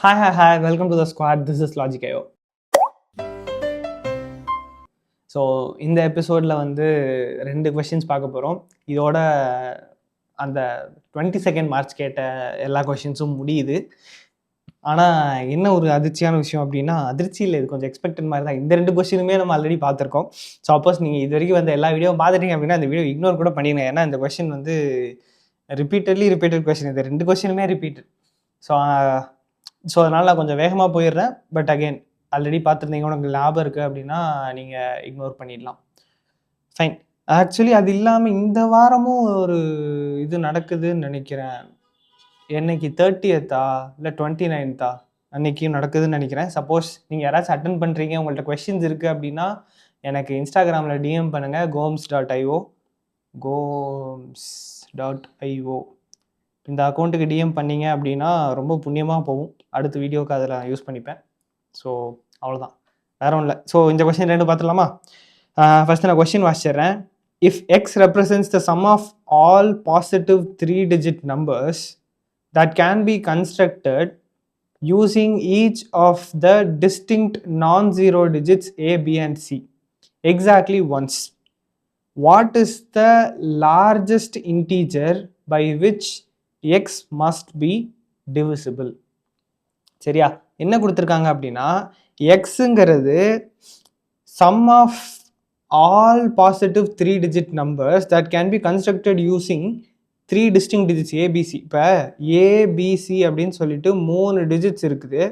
Hi, welcome to the squad. This is Logic.io. So இந்த எபிசோடில் வந்து 2 கொஷின்ஸ் பார்க்க போகிறோம். இதோட அந்த 22nd மார்ச் கேட்ட எல்லா கொஷின்ஸும் முடியுது. ஆனால் என்ன ஒரு அதிர்ச்சியான விஷயம் அப்படின்னா, அதிர்ச்சி இல்லை, இது கொஞ்சம் எக்ஸ்பெக்டட் மாதிரி தான். இந்த 2 கொஷினுமே நம்ம ஆல்ரெடி பார்த்துருக்கோம். சப்போஸ் நீங்கள் இது வரைக்கும் வந்து எல்லா வீடியோவும் பார்த்துட்டீங்க அப்படின்னா இந்த வீடியோ இக்னோர் கூட பண்ணிடுங்க. ஏன்னா இந்த கொஷின் வந்து ரிப்பீட்டட் கொஷின். இந்த 2 கொஷினுமே ரிப்பீட்டட். ஸோ அதனால் நான் கொஞ்சம் வேகமாக போயிடுறேன். பட் அகெயின் ஆல்ரெடி பார்த்துருந்தீங்க, உங்களுக்கு லாபம் இருக்குது அப்படின்னா நீங்கள் இக்னோர் பண்ணிடலாம். ஃபைன். ஆக்சுவலி அது இல்லாமல் இந்த வாரமும் ஒரு இது நடக்குதுன்னு நினைக்கிறேன். என்னைக்கு 30th இல்லை 29th அன்னைக்கும் நடக்குதுன்னு நினைக்கிறேன். சப்போஸ் நீங்கள் யாராச்சும் அட்டன் பண்ணுறீங்க, உங்கள்கிட்ட கொஷின்ஸ் இருக்குது அப்படின்னா எனக்கு இன்ஸ்டாகிராமில் டிஎம் பண்ணுங்கள். goms.io இந்த அக்கௌண்ட்டுக்கு டிஎம் பண்ணிங்க அப்படின்னா ரொம்ப புண்ணியமாக போகும். அடுத்த வீடியோவுக்கு அதில் யூஸ் பண்ணிப்பேன். ஸோ அவ்வளோதான், வேற ஒன்றும் இல்லை. ஸோ இந்த கொஸ்டின் 2 பார்த்துடலாமா? ஃபஸ்ட்டு நான் கொஸ்டின் வாசிச்சிடுறேன். If X represents the sum of all positive 3-digit numbers that can be constructed using each of the distinct non-zero digits a, b and c exactly once, what is the largest integer by which x must be divisible? சரியா? என்ன கொடுத்துருக்காங்க அப்படின்னா, எக்ஸுங்கிறது sum of all positive 3-digit numbers that can be constructed using 3 distinct digits ABC. இப்போ ABC அப்படின்னு சொல்லிட்டு 3 digits இருக்குது.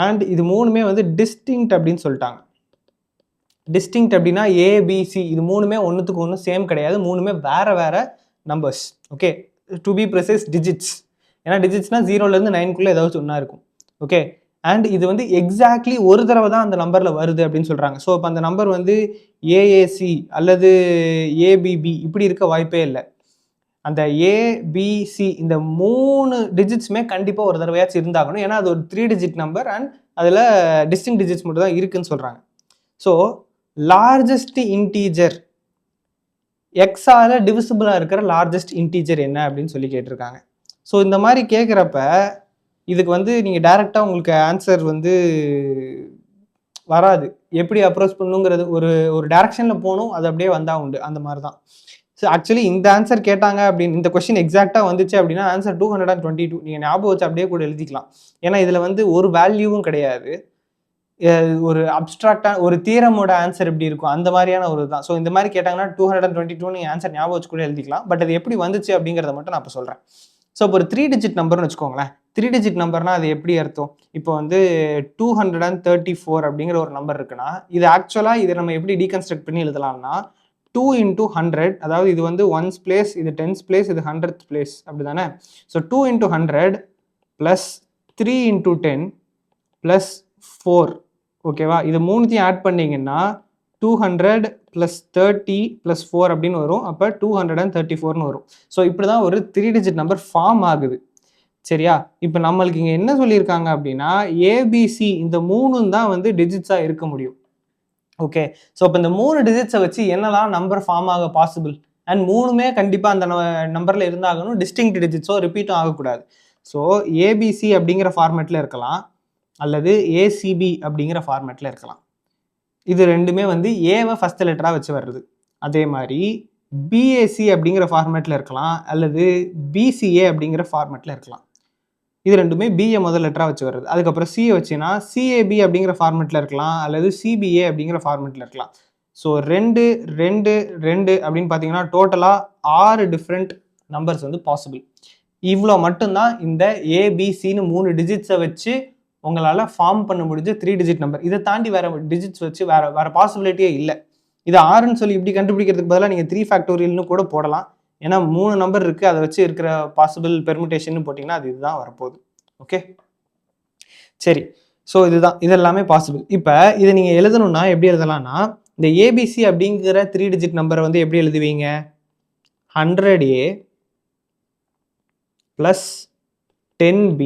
And இது 3மே வந்து டிஸ்டிங்க்ட் அப்படின்னு சொல்லிட்டாங்க. டிஸ்டிங்க்ட் அப்படின்னா ஏபிசி இது 3மே ஒன்றுத்துக்கு ஒன்று சேம் கிடையாது. 3மே வேற வேற numbers. Okay, to be precise digits. ஏன்னா டிஜிட்ஸ்னால் 0லேருந்து 9க்குள்ளே ஏதாச்சும் ஒன்றா இருக்கும். ஓகே, அண்ட் இது வந்து எக்ஸாக்ட்லி ஒரு தடவை தான் அந்த நம்பரில் வருது அப்படின்னு சொல்கிறாங்க. ஸோ இப்போ அந்த நம்பர் வந்து ஏஏசி அல்லது ஏபிபி இப்படி இருக்க வாய்ப்பே இல்லை. அந்த ஏபிசி இந்த 3 டிஜிட்ஸுமே கண்டிப்பாக ஒரு தடவையாச்சும் இருந்தாகணும். ஏன்னா அது ஒரு 3-digit நம்பர் அண்ட் அதில் டிஸ்டிங் டிஜிட்ஸ் மட்டும் தான் இருக்குன்னு சொல்கிறாங்க. ஸோ லார்ஜஸ்ட் இன்டீஜர் எக்ஸால் டிவிசிபிளாக இருக்கிற லார்ஜஸ்ட் இன்டீஜர் என்ன அப்படின்னு சொல்லி கேட்டிருக்காங்க. ஸோ இந்த மாதிரி கேட்குறப்ப இதுக்கு வந்து நீங்கள் டைரெக்டாக உங்களுக்கு ஆன்சர் வந்து வராது. எப்படி அப்ரோச் பண்ணுங்கிறது ஒரு டைரக்ஷனில் போகணும், அது அப்படியே வந்தால் உண்டு, அந்த மாதிரி தான். ஸோ ஆக்சுவலி இந்த ஆன்சர் கேட்டாங்க அப்படின்னு இந்த கொஸ்டின் எக்ஸாக்டாக வந்துச்சு அப்படின்னா ஆன்சர் 222. நீங்கள் ஞாபகம் வச்சு அப்படியே கூட எழுதிக்கலாம். ஏன்னா இதில் வந்து ஒரு வேல்யூவும் கிடையாது. ஒரு அப்ட்ராக்டாக ஒரு தியரமோட ஆன்சர் எப்படி இருக்கும் அந்த மாதிரியான ஒரு தான். ஸோ இந்த மாதிரி கேட்டாங்கன்னா 222 நீங்கள் ஆன்சர் ஞாபகம் வச்சு கூட எழுதிக்கலாம். பட் அது எப்படி வந்துச்சு அப்படிங்கிறத மட்டும் நான் இப்போ சொல்கிறேன். ஸோ இப்போ ஒரு 3-digit நம்பர்னு வச்சுக்கோங்களேன். 3-digit நம்பர்னா அது எப்படி அர்த்தம்? இப்போ வந்து 234 அப்படிங்கிற ஒரு நம்பர் இருக்குன்னா இது ஆக்சுவலாக இதை நம்ம எப்படி டீகன்ஸ்ட்ரக்ட் பண்ணி எழுதலாம்னா 2 into 100, அதாவது இது வந்து 1's place, இது 10's place, இது 100th place, அப்படி தானே? So 2 into 100 plus 3 into 10 plus 4. ஓகேவா? இது 3த்தையும் ஆட் பண்ணிங்கன்னா 200 ப்ளஸ் 30 ப்ளஸ் 4 அப்படின்னு வரும். அப்போ 234ன்னு வரும். ஸோ இப்படி தான் ஒரு 3-digit நம்பர் ஃபார்ம் ஆகுது. சரியா? இப்போ நம்மளுக்கு இங்கே என்ன சொல்லியிருக்காங்க அப்படின்னா ஏபிசி இந்த 3ம் தான் வந்து டிஜிட்ஸாக இருக்க முடியும். ஓகே, ஸோ இப்போ இந்த 3 டிஜிட்ஸை வச்சு என்னெல்லாம் நம்பர் ஃபார்ம் ஆக பாசிபிள்? அண்ட் 3மே கண்டிப்பாக அந்த நம்பரில் இருந்தாகணும். டிஸ்டிங்க்ட் டிஜிட்ஸோ ரிப்பீட்டும் ஆகக்கூடாது. ஸோ ஏபிசி அப்படிங்கிற ஃபார்மேட்டில் இருக்கலாம், அல்லது ஏசிபி அப்படிங்கிற ஃபார்மேட்டில் இருக்கலாம். இது 2மே வந்து ஏவை ஃபஸ்ட் லெட்டராக வச்சு வர்றது. அதே மாதிரி பிஏசி அப்படிங்கிற ஃபார்மேட்டில் இருக்கலாம், அல்லது பிசிஏ அப்படிங்கிற ஃபார்மேட்டில் இருக்கலாம். இது 2மே பிஏ முதல் லெட்டராக வச்சு வருது. அதுக்கப்புறம் சிஏ வச்சுன்னா சிஏபி அப்படிங்கிற ஃபார்மேட்டில் இருக்கலாம், அல்லது சிபிஏ அப்படிங்கிற ஃபார்மேட்டில் இருக்கலாம். ஸோ 2 2 2 அப்படின்னு பார்த்தீங்கன்னா டோட்டலாக 6 டிஃப்ரெண்ட் நம்பர்ஸ் வந்து பாசிபிள். இவ்வளோ மட்டும்தான் இந்த ஏபிசின்னு 3 டிஜிட்ஸை வச்சு உங்களால் ஃபார்ம் பண்ண முடிஞ்ச 3-digit நம்பர். இதை தாண்டி வேறு டிஜிட்ஸ் வச்சு வேறு பாசிபிலிட்டியே இல்லை. இது 6ன்னு சொல்லி இப்படி கண்டுபிடிக்கிறதுக்கு பதிலாக நீங்கள் 3 ஃபேக்டோரியல்னு கூட போடலாம். ஏன்னா 3 நம்பர் இருக்குது, அதை வச்சு இருக்கிற பாசிபிள் பெர்முடேஷன் போட்டிங்கன்னா அது இதுதான் வரப்போகுது. ஓகே, சரி. ஸோ இது எல்லாமே பாசிபிள். இப்போ இதை நீங்கள் எழுதணும்னா எப்படி எழுதலாம்னா இந்த ஏபிசி அப்படிங்கிற 3-digit நம்பரை வந்து எப்படி எழுதுவீங்க? 100A plus 10B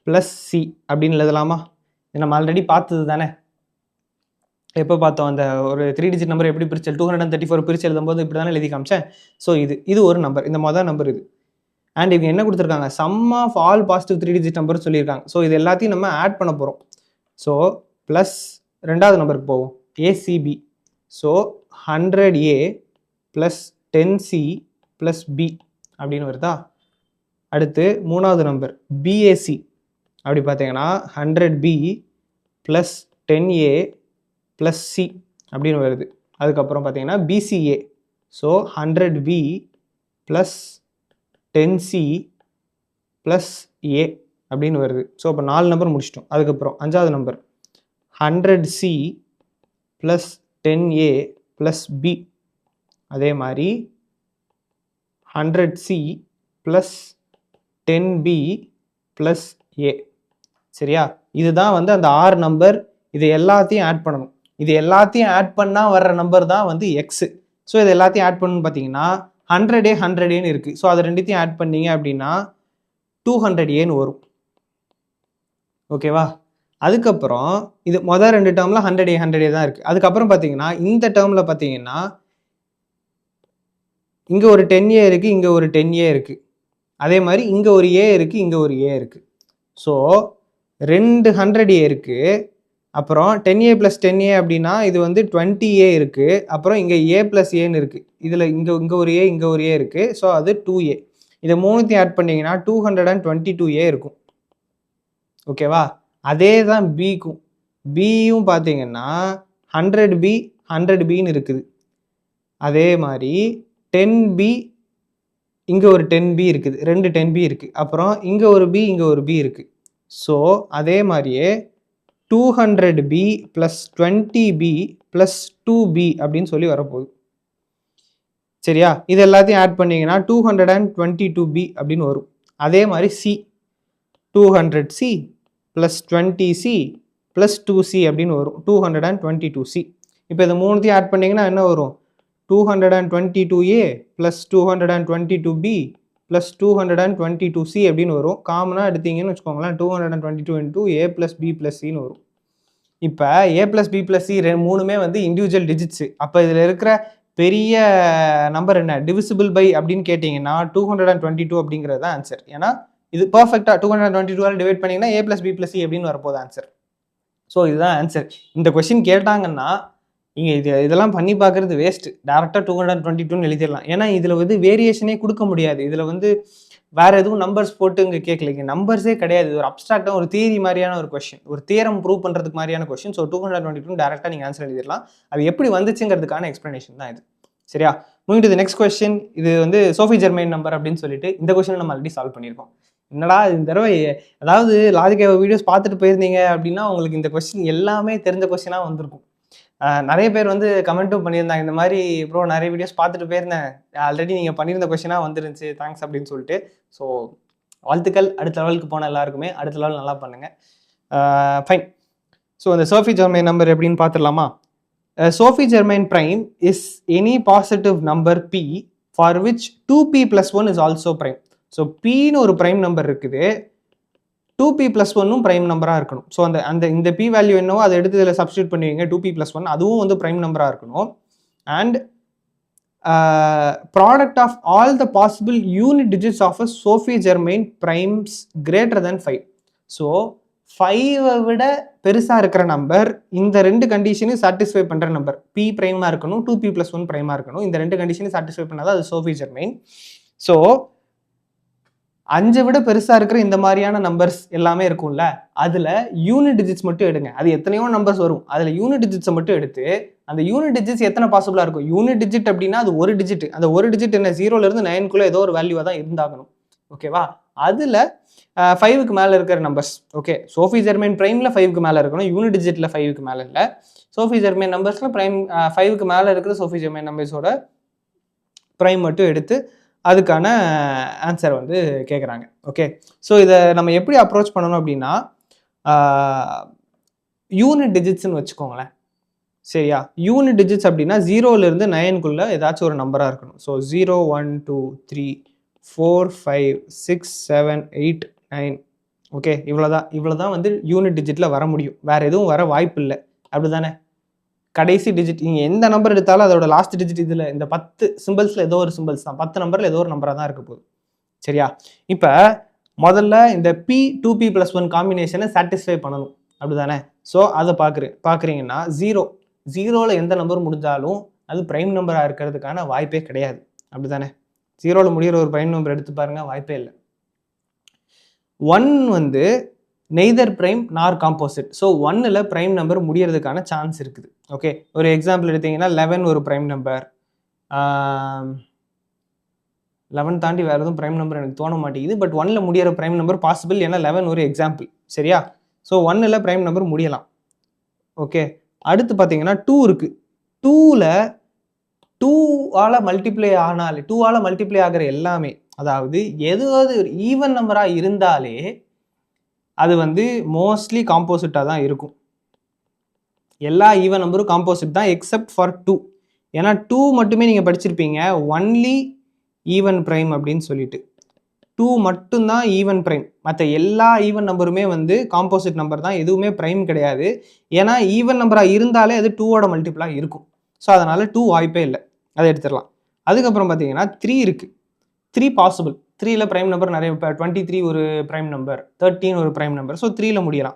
plus C அப்படின்னு எழுதலாமா? இது நம்ம ஆல்ரெடி பார்த்தது தானே. எப்போ பார்த்தோம்? அந்த ஒரு 3-digit நம்பர் எப்படி பிரிச்சு 234 பிரிச்சு எழுதும்போது இப்படி தானே எழுதி காமிச்சேன். ஸோ இது ஒரு நம்பர், இந்த மொதல் நம்பர் இது. அண்ட் இவங்க என்ன கொடுத்துருக்காங்க, sum of all positive 3 digit number சொல்லியிருக்காங்க. ஸோ இது எல்லாத்தையும் நம்ம ஆட் பண்ண போகிறோம். ஸோ ப்ளஸ் ரெண்டாவது நம்பருக்கு போவோம், ACB. So 100A plus 10C plus B அப்படின்னு வருதா. அடுத்து மூணாவது நம்பர் பிஏசி. அப்படி பார்த்தீங்கன்னா 100B plus 10A plus C அப்படின்னு வருது. அதுக்கப்புறம் பார்த்தீங்கன்னா PCA. So 100B plus 10C plus A அப்படின்னு வருது. ஸோ அப்போ 4 நம்பர் முடிச்சிட்டோம். அதுக்கப்புறம் அஞ்சாவது number 100C plus 10A plus B. அதே மாதிரி 100C plus 10B plus A. சரியா, இதுதான் வந்து அந்த 6 நம்பர். இது எல்லாத்தையும் ஆட் பண்ணணும். இது எல்லாத்தையும் ஆட் பண்ணால் வர்ற நம்பர் தான் வந்து எக்ஸு. ஸோ இது எல்லாத்தையும் ஆட் பண்ணணும்னு பார்த்தீங்கன்னா 100A 100Aன்னு இருக்குது. ஸோ அதை ரெண்டுத்தையும் ஆட் பண்ணீங்க அப்படின்னா 200Aன்னு வரும். ஓகேவா. அதுக்கப்புறம் இது மொதல் 2 டேர்மில் 100A 100A தான் இருக்குது. அதுக்கப்புறம் பார்த்தீங்கன்னா இந்த டேர்மில் பார்த்தீங்கன்னா இங்கே ஒரு 10A இருக்குது, இங்கே ஒரு 10A இருக்குது. அதே மாதிரி இங்கே ஒரு ஏ இருக்குது, இங்கே ஒரு ஏ இருக்குது. ஸோ 2 100A இருக்குது. அப்புறம் 10A ப்ளஸ் 10A அப்படின்னா இது வந்து 20A இருக்குது. அப்புறம் இங்கே ஏ ப்ளஸ் ஏன்னு இருக்குது. இதில் இங்கே ஒரு ஏ, இங்கே ஒரு ஏ இருக்குது. ஸோ அது 2A. இதை மூணுத்தையும் ஆட் பண்ணிங்கன்னா 222A இருக்கும். ஓகேவா. அதே தான் பிக்கும். பியும் பார்த்தீங்கன்னா 100B 100Bன்னு இருக்குது. அதே மாதிரி 10B, இங்கே ஒரு 10B இருக்குது, 2 10B இருக்குது. அப்புறம் இங்கே ஒரு பி, இங்கே ஒரு பி இருக்குது. ஸோ அதே மாதிரியே 200B plus 20B plus 2B அப்படின்னு சொல்லி வரப்போகுது. சரியா, இது எல்லாத்தையும் ஆட் பண்ணிங்கன்னா 222B அப்படின்னு வரும். அதே மாதிரி C 200C plus 20C plus 2C அப்படின்னு வரும், 222C. இப்போ இதை மூணுத்தையும் ஆட் பண்ணிங்கன்னா என்ன வரும், 222A plus 222B plus 222C அப்படின்னு வரும். காமனாக எடுத்தீங்கன்னு வச்சுக்கோங்களேன், 222 into A plus B plus சின்னு வரும். இப்போ ஏ ப்ளஸ் பி ப்ளஸ் சி மூணுமே வந்து இண்டிவிஜுவல் டிஜிட்ஸு. அப்போ இதில் இருக்கிற பெரிய நம்பர் என்ன, டிவிசிபிள் பை அப்படின்னு கேட்டிங்கன்னா 222 அப்படிங்கிறது தான் ஆன்சர். ஏன்னா இது பர்ஃபெக்டாக 222 டிவைட் பண்ணிங்கன்னா ஏ ப்ளஸ் பி ப்ளஸ் சி அப்படின்னு வரப்போகுது ஆன்சர். ஸோ இதுதான் ஆன்சர். இந்த கொஸ்டின் கேட்டாங்கன்னா நீங்கள் இதெல்லாம் பண்ணி பார்க்குறது வேஸ்ட்டு. டேரெக்டாக 222ன்னு எழுதிடலாம். ஏன்னா இதில் வந்து வேரியேஷனே கொடுக்க முடியாது. இதில் வந்து வேறு எதுவும் நம்பர்ஸ் போட்டு இங்கே கேட்கலைங்க, நம்பர்ஸே கிடையாது. ஒரு அப்ட்ராக்டாக ஒரு தியரி மாதிரியான ஒரு கொஸ்டின், ஒரு தியரம் ப்ரூவ் பண்ணுறதுக்கு மாதிரியான கொஸ்டின். ஸோ 222 டேரெக்டாக நீங்கள் ஆன்சர் எழுதிடலாம். அது எப்படி வந்துச்சுங்கிறதுக்கான எக்ஸ்ப்ளனேஷன் தான் இது. சரியா, moving to the next question. இது வந்து சோஃபி ஜெர்மைன் நம்பர் அப்படின்னு சொல்லிட்டு இந்த கொஸ்டின் நம்ம ஆல்ரெடி சால்வ் பண்ணியிருக்கோம். என்னடா இந்த தடவை அதாவது லாஜிக் வீடியோஸ் பார்த்துட்டு போயிருந்தீங்க அப்படின்னா உங்களுக்கு இந்த கொஸ்டின் எல்லாமே தெரிஞ்ச கொஸ்டினாக வந்திருக்கும். நிறைய பேர் வந்து கமெண்ட்டும் பண்ணியிருந்தாங்க, இந்த மாதிரி ப்ரோ நிறைய வீடியோஸ் பார்த்துட்டு போயிருந்தேன், ஆல்ரெடி நீங்கள் பண்ணியிருந்த கொஸ்டினாக வந்துருந்துச்சு, தேங்க்ஸ் அப்படின்னு சொல்லிட்டு. ஸோ வாழ்த்துக்கள், அடுத்த லெவலுக்கு போன எல்லாருக்குமே அடுத்த லெவல் நல்லா பண்ணுங்கள். ஃபைன். ஸோ இந்த சோஃபி ஜெர்மைன் நம்பர் எப்படின்னு பார்த்துடலாமா. Sophie Germain prime is any positive number P for which 2p + 1 is also prime. So பின்னு ஒரு ப்ரைம் நம்பர் இருக்குது, 2p + 1ம் ப்ரைம் நம்பராக இருக்கணும். ஸோ இந்த பி வேல்யூ என்னவோ அதை எடுத்து இதில் சப்ஸ்டியூட் பண்ணுவீங்க, 2p + 1, அதுவும் வந்து ப்ரைம் நம்பராக இருக்கணும். And product of all the possible unit digits of a Sophie Germain primes greater than 5. So 5ஐ விட பெருசாக இருக்கிற நம்பர் இந்த ரெண்டு கண்டிஷனையும் சாட்டிஸ்ஃபை பண்ணுற நம்பர். பி ப்ரைமாக இருக்கணும், 2p + 1 ப்ரைமாக இருக்கணும். இந்த ரெண்டு கண்டிஷனையும் சாட்டிஸ்ஃபை பண்ணாதான் அது சோஃபி ஜெர்மைன். ஸோ 5 விட பெருசாக இருக்கிற இந்த மாதிரியான நம்பர்ஸ் எல்லாமே இருக்கும்ல, அதில் யூனிட் டிஜிட்ஸ் மட்டும் எடுங்க. அது எத்தனையோ நம்பர்ஸ் வரும், அதில் யூனிட் டிஜிட்ஸை மட்டும் எடுத்து அந்த யூனிட் டிஜிட்ஸ் எத்தனை பாசிபிளாக இருக்கும். யூனிட் டிஜிட் அப்படின்னா அது ஒரு டிஜிட், அந்த ஒரு டிஜிட் என்ன 0லேருந்து 9க்குள்ளே ஏதோ ஒரு வேல்யூவாக தான் இருந்தாகணும். ஓகேவா. அதில் 5க்கு மேலே இருக்கிற நம்பர்ஸ். ஓகே, சோஃபி ஜெர்மைன் ப்ரைமில் 5க்கு மேலே இருக்கணும், யூனிட் டிஜிட்டில் 5க்கு மேலே இல்லை. சோஃபி ஜெர்மைன் நம்பர்ஸில் ப்ரைம் 5க்கு மேலே இருக்கிற சோஃபி ஜெர்மைன் நம்பர்ஸோட ப்ரைம் மட்டும் எடுத்து அதுக்கான ஆன்சர் வந்து கேட்குறாங்க. ஓகே, ஸோ இதை நம்ம எப்படி அப்ரோச் பண்ணணும் அப்படின்னா, யூனிட் டிஜிட்ஸ்ன்னு வச்சுக்கோங்களேன். சரியா, யூனிட் டிஜிட்ஸ் அப்படின்னா 0லேருந்து 9க்குள்ளே ஏதாச்சும் ஒரு நம்பராக இருக்கணும். ஸோ 0 1 2 3 4 5 6 7 8 9. ஓகே, இவ்வளோதான் வந்து யூனிட் டிஜிட்டில் வர முடியும், வேறு எதுவும் வர வாய்ப்பு இல்லை. அப்படி தானே. கடைசி டிஜிட் நீங்கள் எந்த நம்பர் எடுத்தாலும் அதோட லாஸ்ட் டிஜிட் இதில் இந்த 10 சிம்பிள்ஸில் ஏதோ ஒரு சிம்பிள்ஸ் தான், 10 நம்பரில் ஏதோ ஒரு நம்பராக தான் இருக்க போகுது. சரியா? இப்போ முதல்ல இந்த p 2p + 1 காம்பினேஷனை சாட்டிஸ்ஃபை பண்ணணும், அப்படிதானே? ஸோ அதை பார்க்குறீங்கன்னா 0ல் எந்த நம்பர் முடிஞ்சாலும் அது பிரைம் நம்பராக இருக்கிறதுக்கான வாய்ப்பே கிடையாது, அப்படிதானே? 0ல் முடிகிற ஒரு பிரைம் நம்பர் எடுத்து பாருங்க, வாய்ப்பே இல்லை. 1 வந்து நெய்தர் பிரைம் நார் காம்போசிட். ஸோ 1ல் பிரைம் நம்பர் முடியறதுக்கான சான்ஸ் இருக்குது. ஓகே, ஒரு எக்ஸாம்பிள் எடுத்தீங்கன்னா 11 ஒரு பிரைம் நம்பர். 11 தாண்டி வேறு எதுவும் பிரைம் நம்பர் எனக்கு தோண மாட்டேங்குது. பட் 1ல் முடிகிற பிரைம் நம்பர் பாசிபிள், ஏன்னா 11 ஒரு எக்ஸாம்பிள். சரியா? ஸோ 1ல் பிரைம் நம்பர் முடியலாம். ஓகே, அடுத்து பார்த்தீங்கன்னா 2 இருக்குது. 2ல் 2ஆல் மல்டிப்ளை ஆகிற எல்லாமே, அதாவது எதாவது ஈவன் நம்பராக இருந்தாலே அது வந்து மோஸ்ட்லி காம்போசிட்டாக தான் இருக்கும். எல்லா ஈவன் நம்பரும் காம்போசிட் தான் எக்ஸப்ட் ஃபார் 2. ஏன்னா 2 மட்டுமே நீங்கள் படிச்சிருப்பீங்க, ஒன்லி ஈவன் பிரைம் அப்படின்னு சொல்லிட்டு. 2 மட்டும்தான் ஈவன் பிரைம், மற்ற எல்லா ஈவன் நம்பருமே வந்து காம்போசிட் நம்பர் தான், எதுவுமே பிரைம் கிடையாது. ஏன்னா ஈவன் நம்பராக இருந்தாலே அது 2ஓட மல்டிப்ளாக இருக்கும். ஸோ அதனால் 2 வாய்ப்பே இல்லை, அதை எடுத்துடலாம். அதுக்கப்புறம் பார்த்தீங்கன்னா 3 இருக்குது. 3 பாசிபிள். 3ல் பிரைம் நம்பர் நிறைய, இப்போ 23 ஒரு பிரைம் நம்பர், 13 ஒரு பிரைம் நம்பர். ஸோ 3ல் முடியலாம்.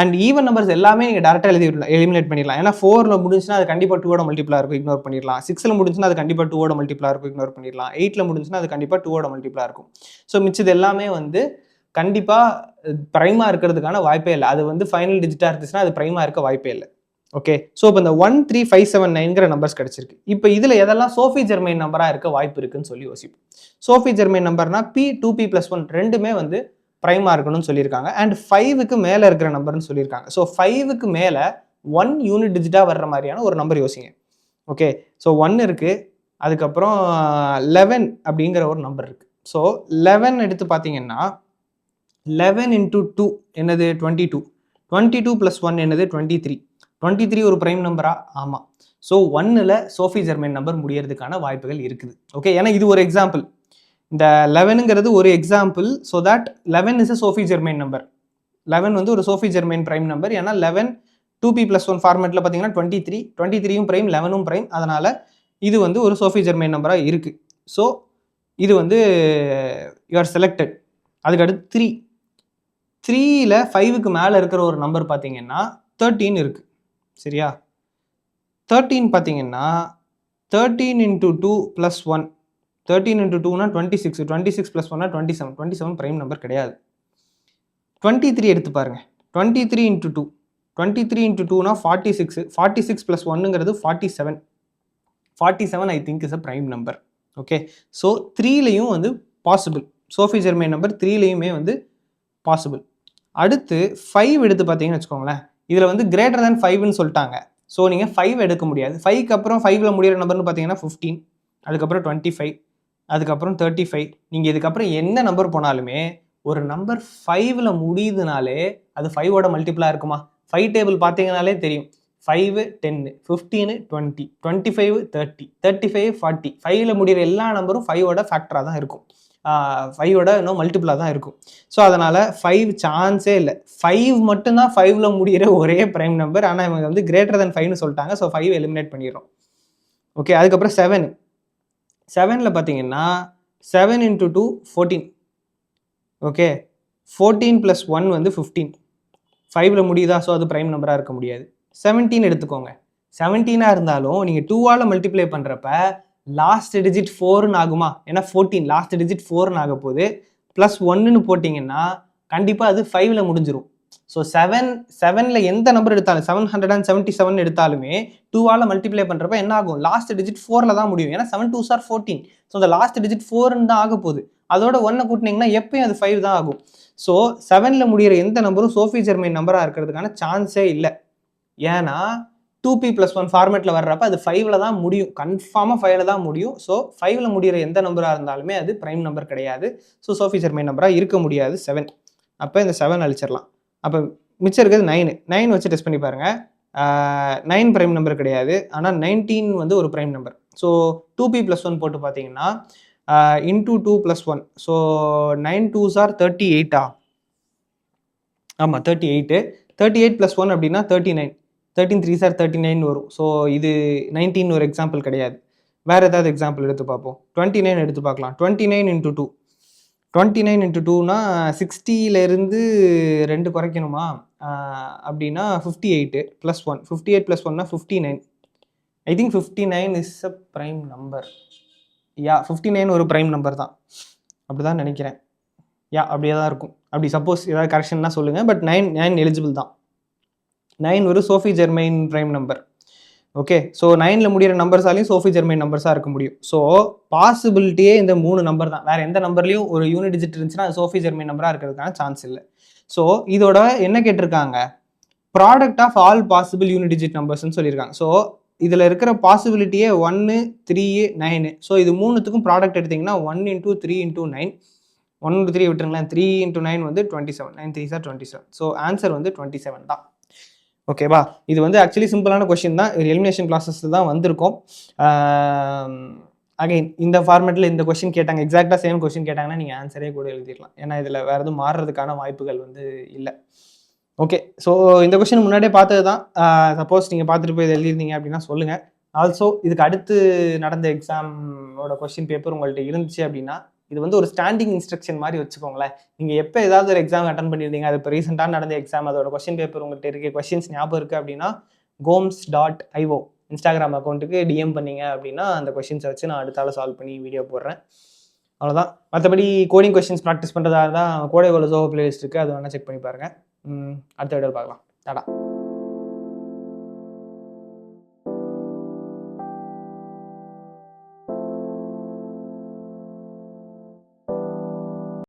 அண்ட் ஈவன் நம்பர்ஸ் எல்லாமே நீங்கள் டேரெக்டாக எலிமினேட் பண்ணிடலாம். ஏன்னா 4ல் முடிஞ்சுன்னா அது கண்டிப்பாக 2ஓட மல்டிப்ளாக இருக்கும், இக்னோர் பண்ணிடலாம். 6ல் முடிஞ்சுன்னா அது கண்டிப்பாக 2ஓட மல்டிப்ளாக இருக்கும், இக்னோர் பண்ணிடலாம். 8ல் முடிஞ்சுன்னா அது கண்டிப்பாக 2ஓட மல்டிப்ளாக இருக்கும். ஸோ மிச்சது எல்லாமே வந்து கண்டிப்பாக பிரைமாக இருக்கிறதுக்கான வாய்ப்பே இல்லை. அது வந்து ஃபைனல் டிஜிட்டாக இருந்துச்சுன்னா அது பிரைமாக இருக்க வாய்ப்பே இல்லை. ஓகே, ஸோ இப்போ இந்த 1 3 5 7 9ங்கிற நம்பர்ஸ் கிடைச்சிருக்கு. இப்போ இதில் எதெல்லாம் சோஃபி ஜெர்மைன் நம்பராக இருக்க வாய்ப்பு இருக்குன்னு சொல்லி யோசிப்போம். சோஃபி ஜெர்மைன் நம்பர்னா p 2p + 1 ரெண்டுமே வந்து பிரைமாக இருக்கணும்னு சொல்லியிருக்காங்க. அண்ட் 5க்கு மேலே இருக்கிற நம்பர்னு சொல்லியிருக்காங்க. ஸோ 5க்கு மேலே 1 யூனிட் டிஜிட்டாக வர்ற மாதிரியான ஒரு நம்பர் யோசிங்க. ஓகே, ஸோ 1 இருக்குது, அதுக்கப்புறம் 11 அப்படிங்கிற ஒரு நம்பர் இருக்குது. ஸோ 11 எடுத்து பார்த்தீங்கன்னா 11 × 2 என்னது 22, 22 + 1 என்னது 23. 23 ஒரு பிரைம் நம்பரா? ஆமாம். ஸோ 1ல் சோஃபி ஜெர்மைன் நம்பர் முடியறதுக்கான வாய்ப்புகள் இருக்குது. ஓகே, ஏன்னா இது ஒரு எக்ஸாம்பிள். இந்த 11ங்கிறது ஒரு example. So that 11 is a Sophie Germain number. 11 வந்து ஒரு சோஃபி ஜெர்மைன் பிரைம் நம்பர். ஏன்னா 11 2p + 1 ஃபார்மேட்டில் பார்த்தீங்கன்னா 23யும் பிரைம், 11ம் பிரைம். அதனால் இது வந்து ஒரு சோஃபி ஜெர்மைன் நம்பராக இருக்குது. ஸோ இது வந்து யூஆர் செலக்டட். அதுக்கடுத்து 3ல் 5க்கு மேலே இருக்கிற ஒரு நம்பர் பார்த்தீங்கன்னா 13 இருக்குது. சரியா? 13 பார்த்தீங்கன்னா 13 × 2 + 1, 13 × 2னா 26, 26 + 1னா 27. 27 பிரைம் நம்பர் கிடையாது. 23 எடுத்து பாருங்க, 23 × 2, 23 × 2னா 46, 46 + 1ங்கிறது 47. 47 I think is a prime number. Okay, so 3லையும் வந்து பாசிபிள். சோஃபி ஜெர்மைன் நம்பர் 3லையுமே வந்து பாசிபிள். அடுத்து 5 எடுத்து பார்த்தீங்கன்னு வச்சுக்கோங்களேன், இதில் வந்து கிரேட்டர் தேன் 5ன்னு சொல்லிட்டாங்க. ஸோ நீங்கள் 5 எடுக்க முடியாது. 5க்கு அப்புறம் 5ல் முடிகிற நம்பர்னு பார்த்தீங்கன்னா 15, அதுக்கப்புறம் 25, அதுக்கப்புறம் 35. நீங்கள் இதுக்கப்புறம் என்ன நம்பர் போனாலுமே ஒரு நம்பர் 5ல் முடியுதுனாலே அது 5ஓட மல்டிப்ளாக இருக்குமா? 5 டேபிள் பார்த்தீங்கனாலே தெரியும். 5 10, 15 20, 25 30, 35 40. 5ல் முடிகிற எல்லா நம்பரும் 5ஓட ஃபேக்டராக தான் இருக்கும், 5ஓட இன்னும் மல்டிப்ளாக தான் இருக்கும். ஸோ அதனால் 5 சான்ஸே இல்லை. 5 மட்டும்தான் 5ல் முடிகிற ஒரே பிரைம் நம்பர். ஆனால் இவங்க வந்து கிரேட்டர் தேன் 5ன்னு சொல்லிட்டாங்க. ஸோ 5 எலிமினேட் பண்ணிடுறோம். ஓகே, அதுக்கப்புறம் 7ல் பார்த்தீங்கன்னா 7 × 2 14. ஓகே, 14 + 1 வந்து 15. 5ல் முடியுதா? ஸோ அது பிரைம் நம்பராக இருக்க முடியாது. 17 எடுத்துக்கோங்க. 17ஆக இருந்தாலும் நீங்கள் 2ஆல் மல்டிப்ளை பண்ணுறப்ப லாஸ்ட் டிஜிட் 4ன்னு ஆகுமா? ஏன்னா 14 லாஸ்ட் டிஜிட் 4ன்னு ஆக போகுது. +1ன்னு போட்டிங்கன்னா கண்டிப்பாக அது 5ல் முடிஞ்சிடும். ஸோ 7ல் எந்த நம்பர் எடுத்தாலும் 777 எடுத்தாலுமே 2ஆல் மல்டிப்ளை பண்ணுறப்ப என்ன ஆகும்? லாஸ்ட் டிஜிட் 4ல் தான் முடியும். ஏன்னா 7 2s are 14. ஸோ அந்த லாஸ்ட் டிஜிட் 4ன்னு தான் ஆக போகுது. அதோட 1 கூட்டினீங்கன்னா எப்பயும் அது 5 தான் ஆகும். ஸோ 7ல் முடிகிற எந்த நம்பரும் சோஃபி ஜெர்மைன் நம்பராக இருக்கிறதுக்கான சான்ஸே இல்லை. ஏன்னா 2p + 1 ஃபார்மேட்டில் வர்றப்ப அது 5ல் தான் முடியும், கன்ஃபார்மாக 5ல் தான் முடியும். ஸோ 5ல் முடிகிற எந்த நம்பராக இருந்தாலுமே அது பிரைம் நம்பர் கிடையாது. ஸோ சோஃபி ஜெர்மைன் நம்பராக இருக்க முடியாது 7. அப்போ இந்த 7 அழிச்சிடலாம். அப்போ மிச்சம் இருக்கிறது 9 வச்சு டெஸ்ட் பண்ணி பாருங்கள். 9 பிரைம் நம்பர் கிடையாது. ஆனால் 19 வந்து ஒரு பிரைம் நம்பர். ஸோ 2p + 1 போட்டு பார்த்தீங்கன்னா into 2 + 1. So 9 2s are 38. ஆமாம் 38. 38 + 1 அப்படின்னா 39. 13 3s are 39 வரும். ஸோ இது 19 ஒரு எக்ஸாம்பிள் கிடையாது. வேறு ஏதாவது எக்ஸாம்பிள் எடுத்து பார்ப்போம். 29 எடுத்து பார்க்கலாம். 29 × 2. 29 இன்ட்டு 2னா 60லேருந்து 2 குறைக்கணுமா? அப்படின்னா 58 + 1 58 + 1னா 59. I think 59 is a prime number. 59 ஒரு ப்ரைம் நம்பர் தான். அப்படிதான் நினைக்கிறேன். அப்படியே தான் இருக்கும். அப்படி சப்போஸ் ஏதாவது கரெக்ஷன்னா சொல்லுங்கள். பட் 9 எலிஜிபிள் தான். 9 ஒரு Sophie Germain prime number. Okay, so 9ல் முடிகிற நம்பர்ஸாலையும் சோஃபி ஜெர்மைன் நம்பர்ஸாக இருக்க முடியும். ஸோ பாசிபிலிட்டியே இந்த 3 நம்பர் தான். வேறு எந்த நம்பர்லையும் ஒரு யூனிட் டிஜிட் இருந்துச்சுன்னா அது சோஃபி ஜெர்மைன் நம்பராக இருக்கிறதுக்கான சான்ஸ் இல்லை. ஸோ இதோட என்ன கேட்டிருக்காங்க, product of all possible unit digit நம்பர்ஸ்ன்னு சொல்லியிருக்காங்க. ஸோ இதில் இருக்கிற பாசிபிலிட்டியே 1, 3, 9. ஸோ இது மூணுத்துக்கும் ப்ராடக்ட் எடுத்திங்கன்னா 1 × 3 × 9. 1 × 3 விட்டுருங்களேன். 3 × 9 வந்து 27. 9 3s are 27. ஸோ ஆன்சர் வந்து 27 தான். ஓகேவா? இது வந்து ஆக்சுவலி சிம்பிளான கொஷின் தான். எலிமினேஷன் க்ளாஸஸில் தான் வந்திருக்கும். அகைன் இந்த ஃபார்மேட்டில் இந்த கொஷின் கேட்டாங்க, எக்ஸாக்டாக சேம் கொஷின் கேட்டாங்கன்னா நீங்கள் ஆன்சரே கூட எழுதிடலாம். ஏன்னா இதில் வேறு எதுவும் மாறுறதுக்கான வாய்ப்புகள் வந்து இல்லை. ஓகே, ஸோ இந்த கொஷின் முன்னாடியே பார்த்தது தான். சப்போஸ் நீங்கள் பார்த்துட்டு போய் எழுதிருந்தீங்க அப்படின்னா சொல்லுங்கள். ஆல்சோ இதுக்கு அடுத்து நடந்த எக்ஸாமோட கொஷின் பேப்பர் உங்கள்கிட்ட இருந்துச்சு அப்படின்னா இது வந்து ஒரு ஸ்டாண்டிங் இன்ஸ்ட்ரக்ஷன் மாதிரி வச்சுக்கோங்களேன். நீங்கள் எப்போ ஏதாவது ஒரு எக்ஸாம் அட்டன் பண்ணியிருந்தீங்க, அது இப்போ ரீசெண்டாக நடந்த எக்ஸாம், அதோட கொஷின் பேப்பர் உங்கள்கிட்ட இருக்க கொஷின்ஸ் ஞாபகம் இருக்குது அப்படின்னா goms.io இன்ஸ்டாகிராம் அக்கௌண்ட்டுக்கு டிஎம் பண்ணீங்க அப்படின்னா அந்த கொஷின்ஸை வச்சு நான் அடுத்தால சால்வ் பண்ணி வீடியோ போடுறேன். அவ்வளோதான். மற்றபடி கோடிங் கொஷின்ஸ் ப்ராக்டிஸ் பண்ணுறதா தான் கோடை கோல ஜோஹோ பிளேலிஸ்ட் இருக்குது, அது வேணால் செக் பண்ணி பாருங்கள். அடுத்த வீடியோவில் பார்க்கலாம். டாடா.